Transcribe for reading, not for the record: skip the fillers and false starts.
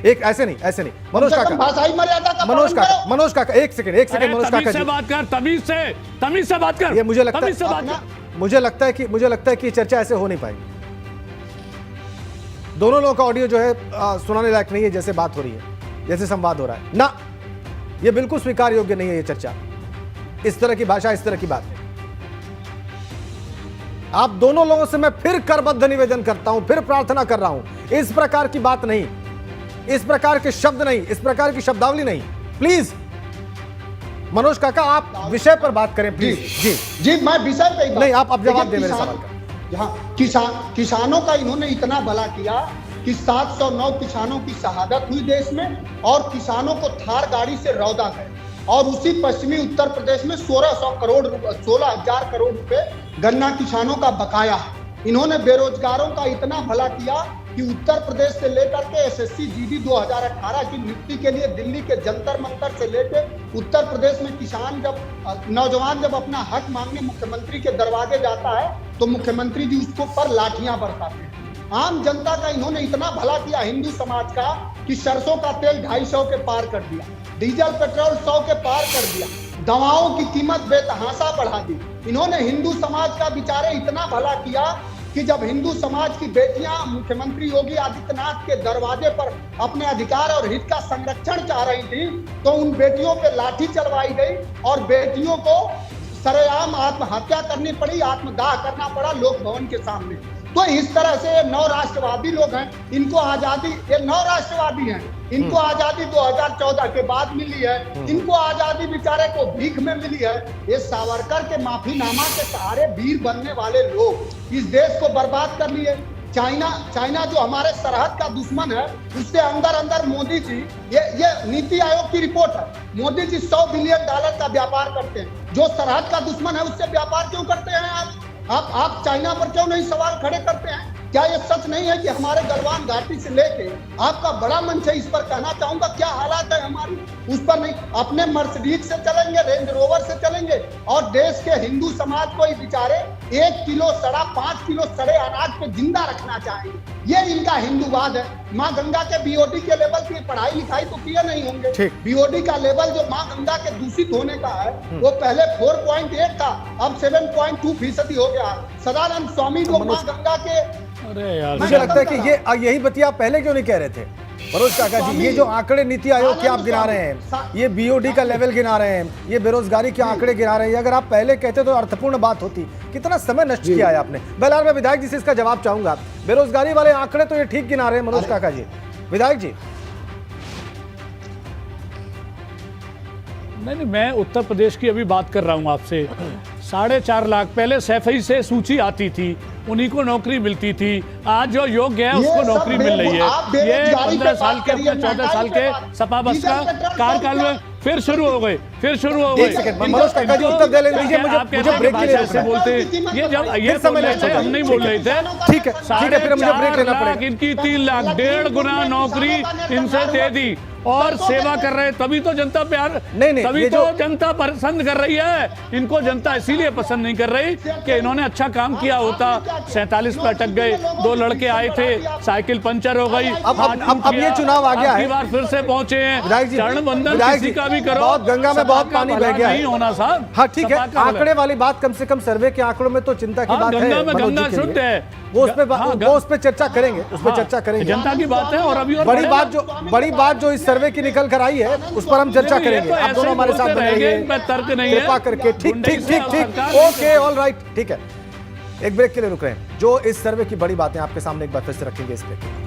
एक ऐसे नहीं मनोज काका, भाषाई मर्यादा का मनोज काका एक सेकंड मनोज काका जी, बात कर, तमीज से बात कर। ये मुझे लगता है कि चर्चा ऐसे हो नहीं पाएगी। दोनों लोगों का ऑडियो जो है सुनाने लायक नहीं है, जैसे बात हो रही है, जैसे संवाद हो रहा है ना, ये बिल्कुल स्वीकार योग्य नहीं है ये चर्चा, इस तरह की भाषा, इस तरह की बात। आप दोनों लोगों से मैं फिर करबद्ध निवेदन करता हूं, फिर प्रार्थना कर रहा हूं, इस प्रकार की बात नहीं, इस प्रकार के शब्द नहीं, इस प्रकार की शब्दावली नहीं, प्लीज। मनोज काका आप विषय पर बात करें प्लीज। जी मैं विषय पे नहीं, आप अब जवाब दें मेरे सवाल का। यहाँ किसानों का इन्होंने इतना भला किया कि 709 किसानों की शहादत हुई देश में, और किसानों को थार गाड़ी से रौदा गए, और उसी पश्चिमी उत्तर प्रदेश में 16,000 करोड़ रुपए गन्ना किसानों का बकाया है। इन्होंने बेरोजगारों का इतना भला किया कि उत्तर प्रदेश से लेकर के एसएससी जीडी 2018 की नियुक्ति के लिए दिल्ली के जंतर मंतर से लेकर उत्तर प्रदेश में नौजवान जब अपना हक मांगने मुख्यमंत्री के दरवाजे जाता है तो मुख्यमंत्री जी उसको पर लाठियां बरसाते हैं। आम जनता का इन्होंने इतना भला किया हिंदू समाज का कि सरसों का तेल 250 के पार कर दिया, डीजल पेट्रोल 100 के पार कर दिया, दवाओं की कीमत बेतहाशा बढ़ा दी। इन्होंने हिंदू समाज का बेचारे इतना भला किया कि जब हिंदू समाज की बेटियां मुख्यमंत्री योगी आदित्यनाथ के दरवाजे पर अपने अधिकार और हित का संरक्षण चाह रही थी तो उन बेटियों पे लाठी चलवाई गई और बेटियों को सरेआम आत्महत्या करनी पड़ी, आत्मदाह करना पड़ा लोक भवन के सामने। तो इस तरह से ये 9 राष्ट्रवादी लोग हैं, इनको आजादी, ये 9 राष्ट्रवादी हैं, इनको आजादी 2014 के बाद मिली है, इनको आजादी बेचारे को भीख में मिली है। ये सावरकर के माफीनामा के सहारे वीर बनने वाले लोग इस देश को बर्बाद कर लिए। चाइना जो हमारे सरहद का दुश्मन है, उससे अंदर मोदी जी, ये नीति आयोग की रिपोर्ट है, मोदी जी $100 बिलियन का व्यापार करते हैं। जो सरहद का दुश्मन है उससे व्यापार क्यों करते हैं आप चाइना पर क्यों नहीं सवाल खड़े करते हैं? क्या ये सच नहीं है कि हमारे गलवान घाटी से लेके आपका बड़ा मंच है, इस पर कहना चाहूंगा क्या हालात है हमारी, उस पर नहीं। अपने मर्सिडीज से चलेंगे, रेंज रोवर से चलेंगे, और देश के हिंदू समाज को ही बेचारे 1 किलो सड़ा 5 किलो सड़े अनाज पे जिंदा रखना चाहेंगे। ये इनका हिंदूवाद है। माँ गंगा के बीओडी के लेवल की पढ़ाई लिखाई तो किए नहीं होंगे। बीओडी का लेवल जो माँ गंगा के दूषित होने का है वो पहले 4.8 था, अब 7.2% हो गया। सदानंद स्वामी जो माँ गंगा के, अरे यार मुझे लगता है कि यही बतिया आप पहले क्यों नहीं कह रहे थे मनोज काका जी? ये जो आंकड़े नीति आयोग के आप गिना रहे हैं, ये बीओडी का लेवल गिना रहे हैं, ये बेरोजगारी के आंकड़े गिना रहे हैं, अगर आप पहले कहते तो अर्थपूर्ण बात होती। कितना समय नष्ट किया है आपने। बहरहाल मैं विधायक जी से इसका जवाब चाहूंगा। बेरोजगारी वाले आंकड़े तो ये ठीक गिना रहे हैं मनोज काका जी। विधायक जी नहीं, मैं उत्तर प्रदेश की अभी बात कर रहा हूँ आपसे। 4.5 लाख पहले सैफई से सूची आती थी, उन्हीं को नौकरी मिलती थी। आज जो योग्य है उसको नौकरी मिल रही है। ये 15 साल के, अपने 14 साल के सपा बसपा कार्यकाल में फिर शुरू हो गए। मनोज काका जी उत्तर दे लीजिए, मुझे ब्रेक के लिए ऐसे बोलते हैं। ये जब ये समय हम नहीं बोल रहे थे, ठीक है फिर मुझे ब्रेक लेना पड़ेगा। इनकी 3 लाख 1.5 गुना नौकरी इनसे दे दी और सेवा कर रहे, तभी तो जनता प्यार, तभी तो जनता पसंद कर रही है। इनको जनता इसीलिए पसंद नहीं कर रही कि इन्होंने अच्छा काम किया होता। 47 पे अटक गए, 2 लड़के आए थे, साइकिल पंचर हो गई। अब ये चुनाव आ गया है, बार फिर से पहुंचे हैं। चरण बंदन किसी का भी करो, बहुत गंगा में बहुत पानी बह गया है। नहीं होना साहब। हाँ ठीक है, आंकड़े वाली बात, कम से कम सर्वे के आंकड़ों में तो चिंता की बात है। गंगा में गंगा शुद्ध है, वो उस पे चर्चा करेंगे, उस पे चर्चा करेंगे। जनता की बात है। और अभी बड़ी बात जो इस सर्वे की निकल कर आई है उस पर हम चर्चा करेंगे। आप दोनों हमारे साथ बनेंगे तर्क नहीं है, कृपा करके। ठीक ओके ऑल राइट, ठीक है। एक ब्रेक के लिए रुक रहे हैं। जो इस सर्वे की बड़ी बातें आपके सामने एक बार फिर से रखेंगे इस पे।